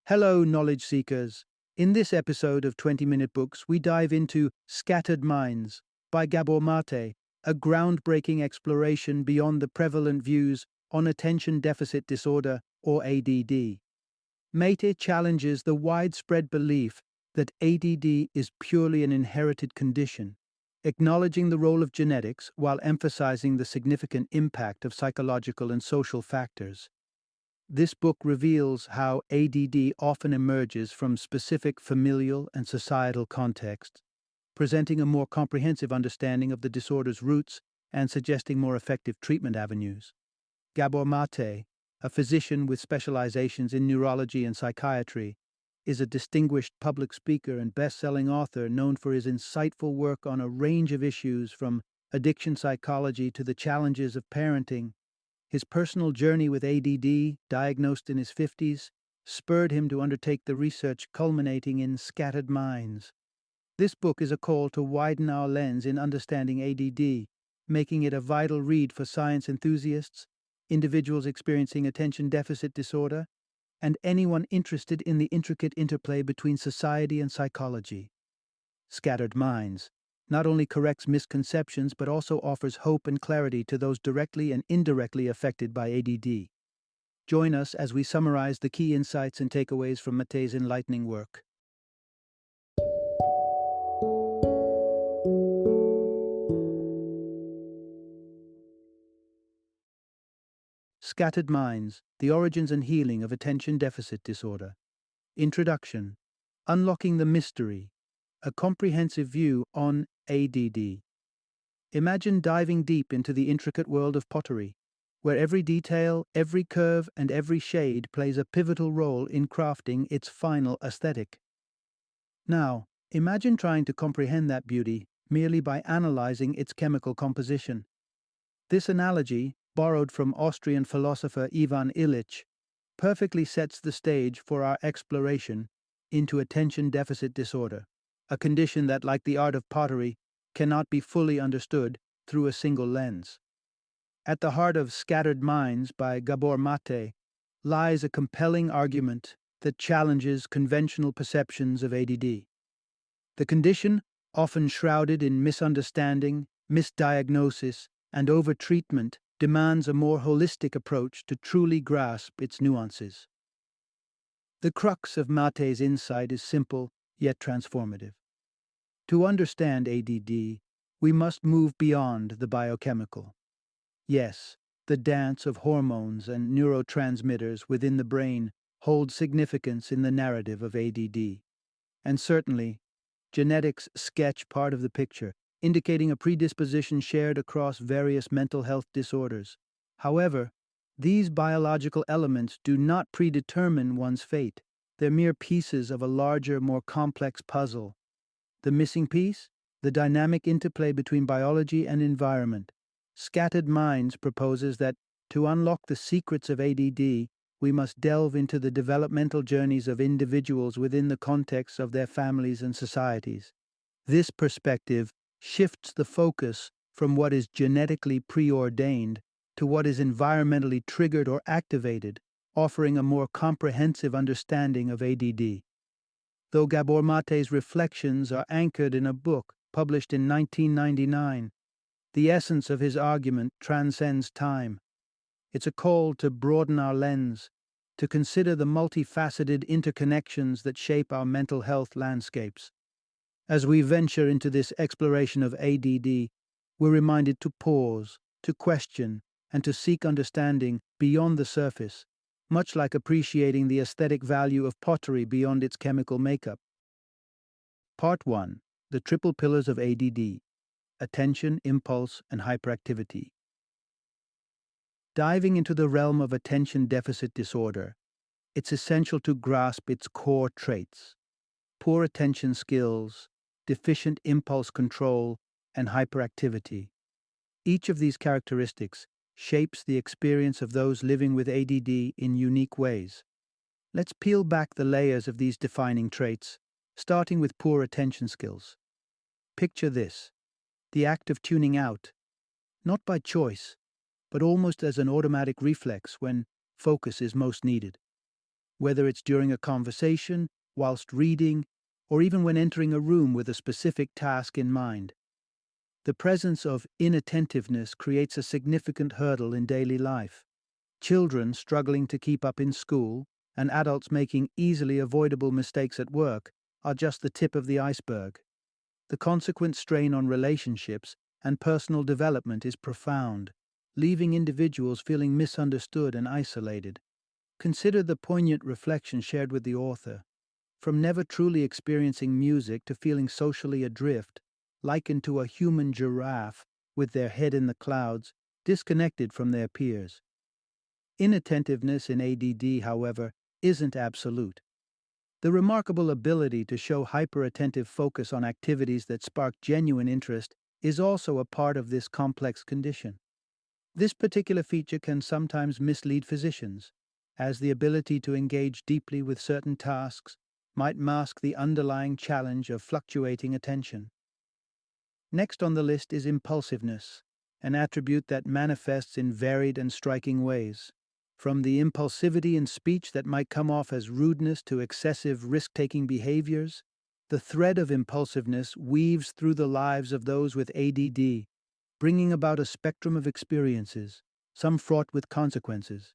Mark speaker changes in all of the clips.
Speaker 1: Hello, knowledge seekers. In this episode of 20-Minute Books, we dive into Scattered Minds by Gabor Maté, a groundbreaking exploration beyond the prevalent views on attention deficit disorder, or ADD. Maté challenges the widespread belief that ADD is purely an inherited condition, acknowledging the role of genetics while emphasizing the significant impact of psychological and social factors. This book reveals how ADD often emerges from specific familial and societal contexts, presenting a more comprehensive understanding of the disorder's roots and suggesting more effective treatment avenues. Gabor Maté, a physician with specializations in neurology and psychiatry, is a distinguished public speaker and best-selling author known for his insightful work on a range of issues from addiction psychology to the challenges of parenting. His personal journey with ADD, diagnosed in his 50s, spurred him to undertake the research culminating in Scattered Minds. This book is a call to widen our lens in understanding ADD, making it a vital read for science enthusiasts, individuals experiencing attention deficit disorder, and anyone interested in the intricate interplay between society and psychology. Scattered Minds not only corrects misconceptions but also offers hope and clarity to those directly and indirectly affected by ADD. Join us as we summarize the key insights and takeaways from Maté's enlightening work. Scattered Minds, The Origins and Healing of Attention Deficit Disorder. Introduction. Unlocking the Mystery. A comprehensive view on ADD. Imagine diving deep into the intricate world of pottery, where every detail, every curve, and every shade plays a pivotal role in crafting its final aesthetic. Now, imagine trying to comprehend that beauty merely by analyzing its chemical composition. This analogy, borrowed from Austrian philosopher Ivan Illich, perfectly sets the stage for our exploration into attention deficit disorder, a condition that, like the art of pottery, cannot be fully understood through a single lens. At the heart of Scattered Minds by Gabor Maté lies a compelling argument that challenges conventional perceptions of ADD. The condition, often shrouded in misunderstanding, misdiagnosis, and overtreatment, demands a more holistic approach to truly grasp its nuances. The crux of Maté's insight is simple yet transformative. To understand ADD, we must move beyond the biochemical. Yes, the dance of hormones and neurotransmitters within the brain holds significance in the narrative of ADD. And certainly, genetics sketch part of the picture, indicating a predisposition shared across various mental health disorders. However, these biological elements do not predetermine one's fate. They're mere pieces of a larger, more complex puzzle. The missing piece? The dynamic interplay between biology and environment. Scattered Minds proposes that to unlock the secrets of ADD, we must delve into the developmental journeys of individuals within the context of their families and societies. This perspective shifts the focus from what is genetically preordained to what is environmentally triggered or activated, offering a more comprehensive understanding of ADD. Though Gabor Maté's reflections are anchored in a book published in 1999, the essence of his argument transcends time. It's a call to broaden our lens, to consider the multifaceted interconnections that shape our mental health landscapes. As we venture into this exploration of ADD, we're reminded to pause, to question, and to seek understanding beyond the surface, much like appreciating the aesthetic value of pottery beyond its chemical makeup. Part 1. The Triple Pillars of ADD: Attention, Impulse, and Hyperactivity. Diving into the realm of attention deficit disorder, it's essential to grasp its core traits: poor attention skills, deficient impulse control, and hyperactivity. Each of these characteristics shapes the experience of those living with ADD in unique ways. Let's peel back the layers of these defining traits, starting with poor attention skills. Picture this: the act of tuning out, not by choice, but almost as an automatic reflex when focus is most needed. whether it's during a conversation, whilst reading, or even when entering a room with a specific task in mind. The presence of inattentiveness creates a significant hurdle in daily life. Children struggling to keep up in school, and adults making easily avoidable mistakes at work are just the tip of the iceberg. The consequent strain on relationships and personal development is profound, leaving individuals feeling misunderstood and isolated. Consider the poignant reflection shared with the author. From never truly experiencing music to feeling socially adrift, likened to a human giraffe with their head in the clouds, disconnected from their peers. Inattentiveness in ADD, however, isn't absolute. The remarkable ability to show hyper-attentive focus on activities that spark genuine interest is also a part of this complex condition. This particular feature can sometimes mislead physicians, as the ability to engage deeply with certain tasks might mask the underlying challenge of fluctuating attention. Next on the list is impulsiveness, an attribute that manifests in varied and striking ways. From the impulsivity in speech that might come off as rudeness to excessive risk-taking behaviors, the thread of impulsiveness weaves through the lives of those with ADD, bringing about a spectrum of experiences, some fraught with consequences.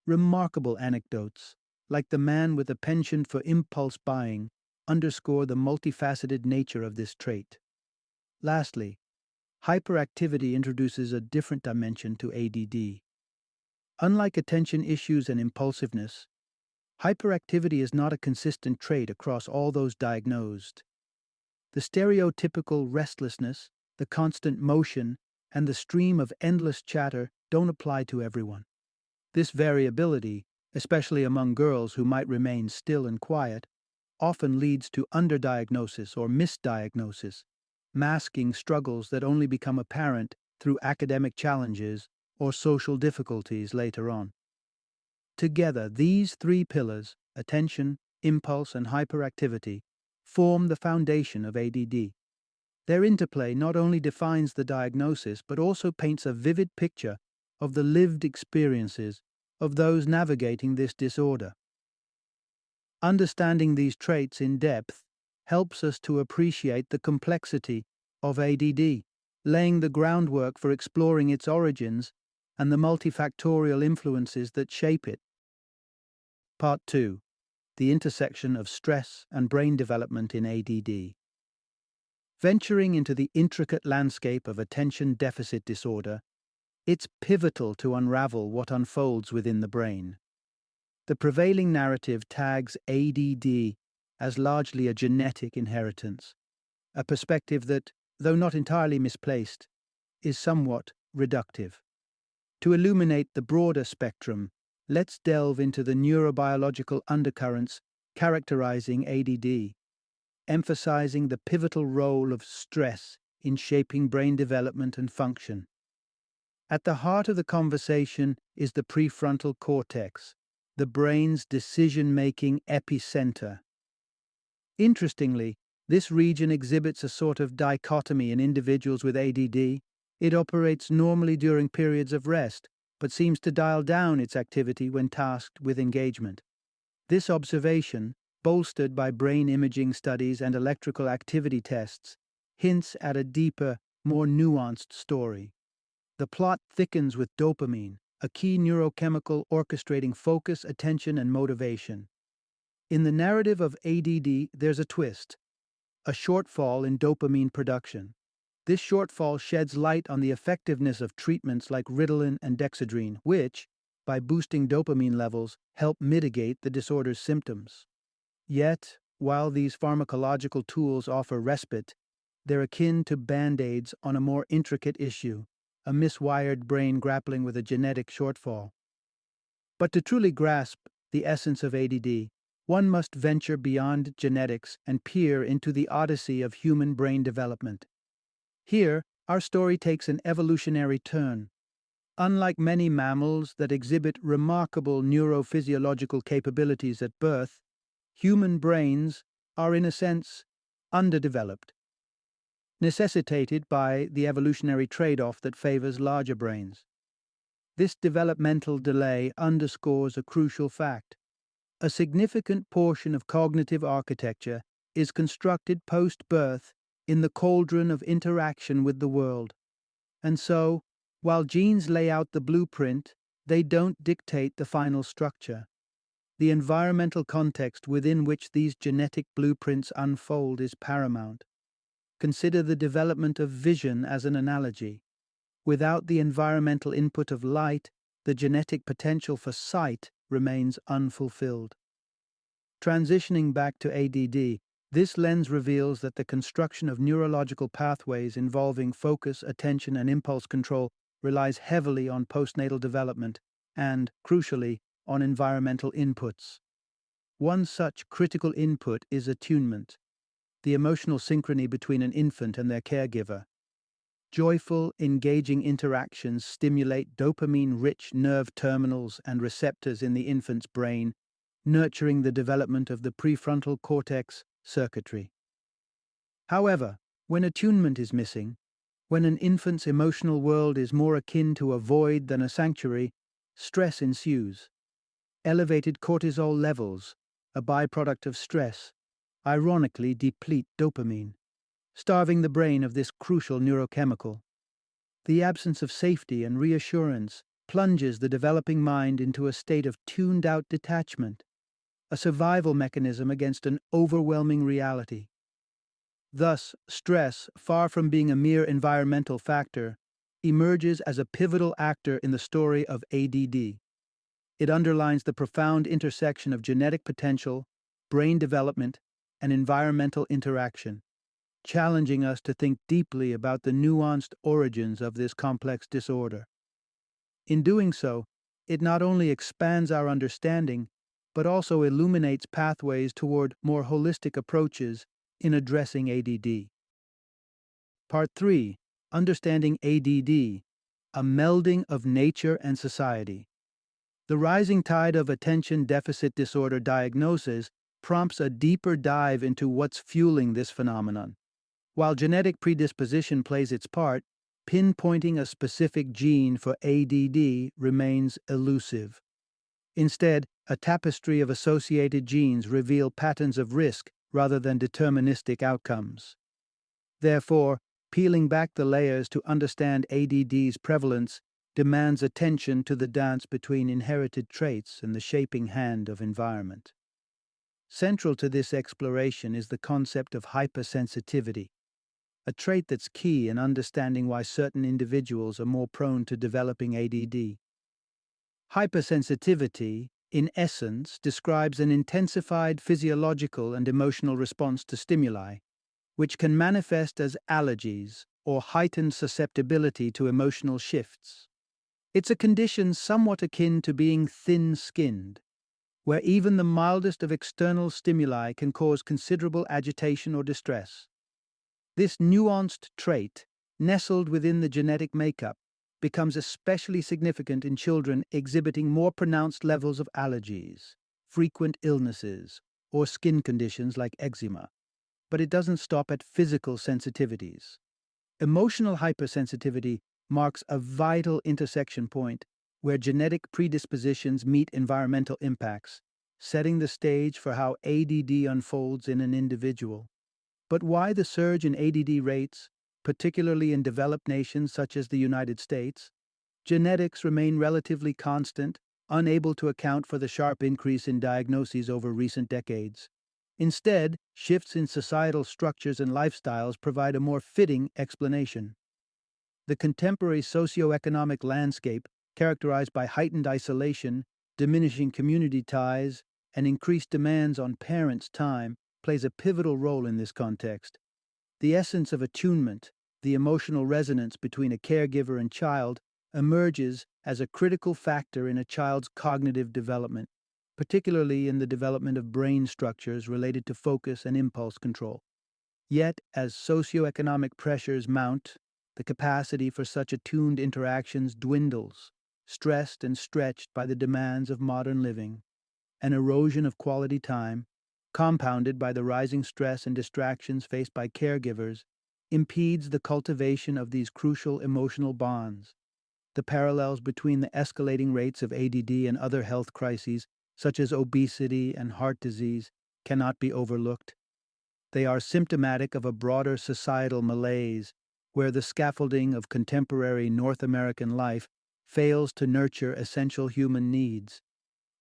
Speaker 1: Remarkable anecdotes, like the man with a penchant for impulse buying, underscore the multifaceted nature of this trait. Lastly, hyperactivity introduces a different dimension to ADD. Unlike attention issues and impulsiveness, hyperactivity is not a consistent trait across all those diagnosed. The stereotypical restlessness, the constant motion, and the stream of endless chatter don't apply to everyone. This variability, especially among girls who might remain still and quiet, often leads to underdiagnosis or misdiagnosis, masking struggles that only become apparent through academic challenges or social difficulties later on. Together, these three pillars, attention, impulse, and hyperactivity, form the foundation of ADD. Their interplay not only defines the diagnosis but also paints a vivid picture of the lived experiences of those navigating this disorder. Understanding these traits in depth helps us to appreciate the complexity of ADD, laying the groundwork for exploring its origins and the multifactorial influences that shape it. Part 2. The intersection of stress and brain development in ADD. Venturing into the intricate landscape of attention deficit disorder, it's pivotal to unravel what unfolds within the brain. The prevailing narrative tags ADD as largely a genetic inheritance, a perspective that, though not entirely misplaced, is somewhat reductive. To illuminate the broader spectrum, let's delve into the neurobiological undercurrents characterizing ADD, emphasizing the pivotal role of stress in shaping brain development and function. At the heart of the conversation is the prefrontal cortex, the brain's decision-making epicenter. Interestingly, this region exhibits a sort of dichotomy in individuals with ADD. It operates normally during periods of rest, but seems to dial down its activity when tasked with engagement. This observation, bolstered by brain imaging studies and electrical activity tests, hints at a deeper, more nuanced story. The plot thickens with dopamine, a key neurochemical orchestrating focus, attention, and motivation. In the narrative of ADD, there's a twist, a shortfall in dopamine production. This shortfall sheds light on the effectiveness of treatments like Ritalin and Dexedrine, which, by boosting dopamine levels, help mitigate the disorder's symptoms. Yet, while these pharmacological tools offer respite, they're akin to band-aids on a more intricate issue, a miswired brain grappling with a genetic shortfall. But to truly grasp the essence of ADD, one must venture beyond genetics and peer into the odyssey of human brain development. Here, our story takes an evolutionary turn. Unlike many mammals that exhibit remarkable neurophysiological capabilities at birth, human brains are, in a sense, underdeveloped, necessitated by the evolutionary trade-off that favors larger brains. This developmental delay underscores a crucial fact. A significant portion of cognitive architecture is constructed post-birth in the cauldron of interaction with the world. And so, while genes lay out the blueprint, they don't dictate the final structure. The environmental context within which these genetic blueprints unfold is paramount. Consider the development of vision as an analogy. Without the environmental input of light, the genetic potential for sight remains unfulfilled. Transitioning back to ADD, this lens reveals that the construction of neurological pathways involving focus, attention, and impulse control relies heavily on postnatal development and, crucially, on environmental inputs. One such critical input is attunement, the emotional synchrony between an infant and their caregiver. Joyful, engaging interactions stimulate dopamine-rich nerve terminals and receptors in the infant's brain, nurturing the development of the prefrontal cortex circuitry. However, when attunement is missing, when an infant's emotional world is more akin to a void than a sanctuary, stress ensues. Elevated cortisol levels, a byproduct of stress, ironically deplete dopamine, starving the brain of this crucial neurochemical. The absence of safety and reassurance plunges the developing mind into a state of tuned-out detachment, a survival mechanism against an overwhelming reality. Thus, stress, far from being a mere environmental factor, emerges as a pivotal actor in the story of ADD. It underlines the profound intersection of genetic potential, brain development, and environmental interaction, challenging us to think deeply about the nuanced origins of this complex disorder. In doing so, it not only expands our understanding, but also illuminates pathways toward more holistic approaches in addressing ADD. Part 3. Understanding ADD, a melding of nature and society. The rising tide of attention deficit disorder diagnosis prompts a deeper dive into what's fueling this phenomenon. While genetic predisposition plays its part, pinpointing a specific gene for ADD remains elusive. Instead, a tapestry of associated genes reveal patterns of risk rather than deterministic outcomes. Therefore, peeling back the layers to understand ADD's prevalence demands attention to the dance between inherited traits and the shaping hand of environment. Central to this exploration is the concept of hypersensitivity, a trait that's key in understanding why certain individuals are more prone to developing ADD. Hypersensitivity, in essence, describes an intensified physiological and emotional response to stimuli, which can manifest as allergies or heightened susceptibility to emotional shifts. It's a condition somewhat akin to being thin-skinned, where even the mildest of external stimuli can cause considerable agitation or distress. This nuanced trait, nestled within the genetic makeup, becomes especially significant in children exhibiting more pronounced levels of allergies, frequent illnesses, or skin conditions like eczema. But it doesn't stop at physical sensitivities. Emotional hypersensitivity marks a vital intersection point where genetic predispositions meet environmental impacts, setting the stage for how ADD unfolds in an individual. But why the surge in ADD rates, particularly in developed nations such as the United States? Genetics remain relatively constant, unable to account for the sharp increase in diagnoses over recent decades. Instead, shifts in societal structures and lifestyles provide a more fitting explanation. The contemporary socioeconomic landscape, characterized by heightened isolation, diminishing community ties, and increased demands on parents' time, plays a pivotal role in this context. The essence of attunement, the emotional resonance between a caregiver and child, emerges as a critical factor in a child's cognitive development, particularly in the development of brain structures related to focus and impulse control. Yet, as socioeconomic pressures mount, the capacity for such attuned interactions dwindles, stressed and stretched by the demands of modern living. An erosion of quality time, compounded by the rising stress and distractions faced by caregivers, impedes the cultivation of these crucial emotional bonds. The parallels between the escalating rates of ADD and other health crises such as obesity and heart disease, cannot be overlooked. They are symptomatic of a broader societal malaise where the scaffolding of contemporary North American life fails to nurture essential human needs.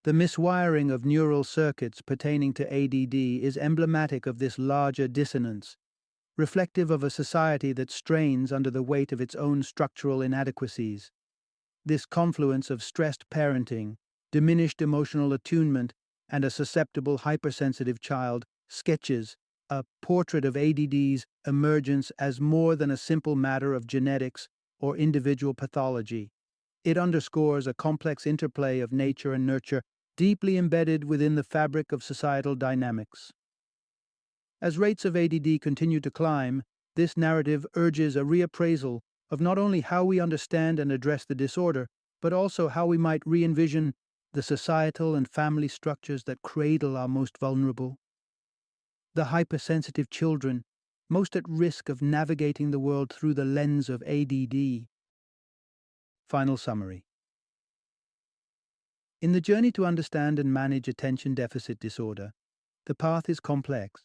Speaker 1: The miswiring of neural circuits pertaining to ADD is emblematic of this larger dissonance, reflective of a society that strains under the weight of its own structural inadequacies. This confluence of stressed parenting, diminished emotional attunement, and a susceptible hypersensitive child sketches a portrait of ADD's emergence as more than a simple matter of genetics or individual pathology. It underscores a complex interplay of nature and nurture deeply embedded within the fabric of societal dynamics. As rates of ADD continue to climb, this narrative urges a reappraisal of not only how we understand and address the disorder, but also how we might re-envision the societal and family structures that cradle our most vulnerable. The hypersensitive children, most at risk of navigating the world through the lens of ADD. Final summary. In the journey to understand and manage attention deficit disorder, the path is complex,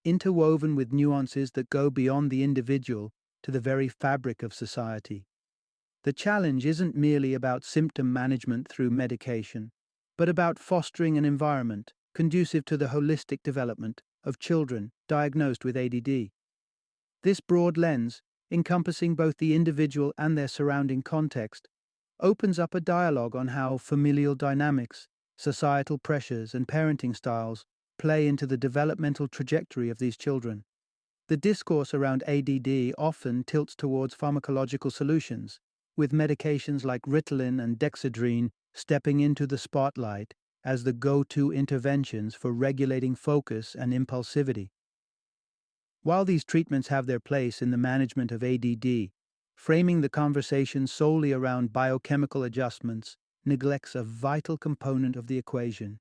Speaker 1: interwoven with nuances that go beyond the individual to the very fabric of society. The challenge isn't merely about symptom management through medication, but about fostering an environment conducive to the holistic development of children diagnosed with ADD. This broad lens, encompassing both the individual and their surrounding context, opens up a dialogue on how familial dynamics, societal pressures, and parenting styles play into the developmental trajectory of these children. The discourse around ADD often tilts towards pharmacological solutions, with medications like Ritalin and Dexedrine stepping into the spotlight as the go-to interventions for regulating focus and impulsivity. While these treatments have their place in the management of ADD, framing the conversation solely around biochemical adjustments neglects a vital component of the equation: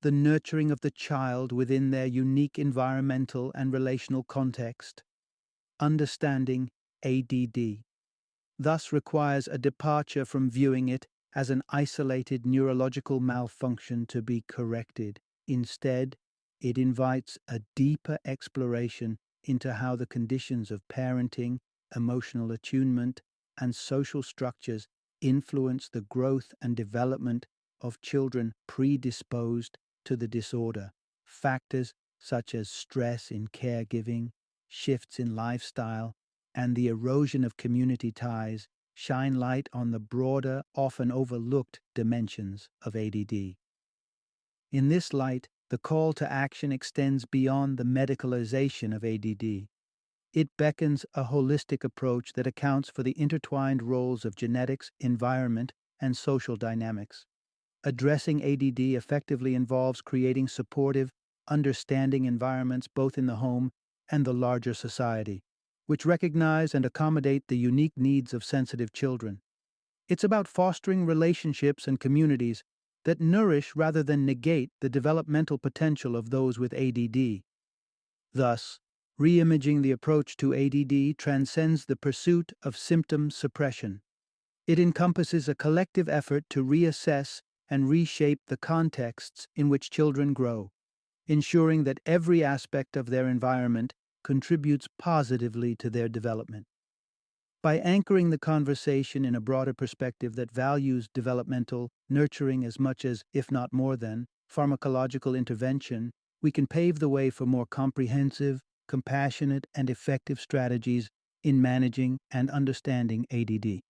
Speaker 1: the nurturing of the child within their unique environmental and relational context. Understanding ADD thus requires a departure from viewing it as an isolated neurological malfunction to be corrected. Instead, it invites a deeper exploration into how the conditions of parenting, emotional attunement, and social structures influence the growth and development of children predisposed to the disorder. Factors such as stress in caregiving, shifts in lifestyle, and the erosion of community ties shine light on the broader, often overlooked dimensions of ADD. In this light, the call to action extends beyond the medicalization of ADD. It beckons a holistic approach that accounts for the intertwined roles of genetics, environment, and social dynamics. Addressing ADD effectively involves creating supportive, understanding environments both in the home and the larger society, which recognize and accommodate the unique needs of sensitive children. It's about fostering relationships and communities that nourish rather than negate the developmental potential of those with ADD. Thus, reimaging the approach to ADD transcends the pursuit of symptom suppression. It encompasses a collective effort to reassess and reshape the contexts in which children grow, ensuring that every aspect of their environment contributes positively to their development. By anchoring the conversation in a broader perspective that values developmental nurturing as much as, if not more than, pharmacological intervention, we can pave the way for more comprehensive, compassionate, and effective strategies in managing and understanding ADD.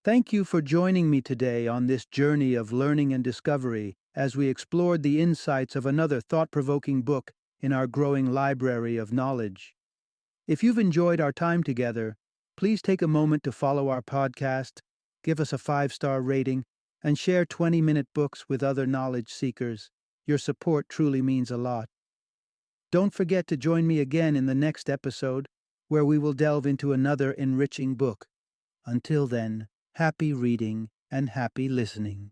Speaker 1: Thank you for joining me today on this journey of learning and discovery as we explored the insights of another thought-provoking book in our growing library of knowledge. If you've enjoyed our time together, please take a moment to follow our podcast, give us a 5-star rating, and share 20-minute books with other knowledge seekers. Your support truly means a lot. Don't forget to join me again in the next episode, where we will delve into another enriching book. Until then, happy reading and happy listening.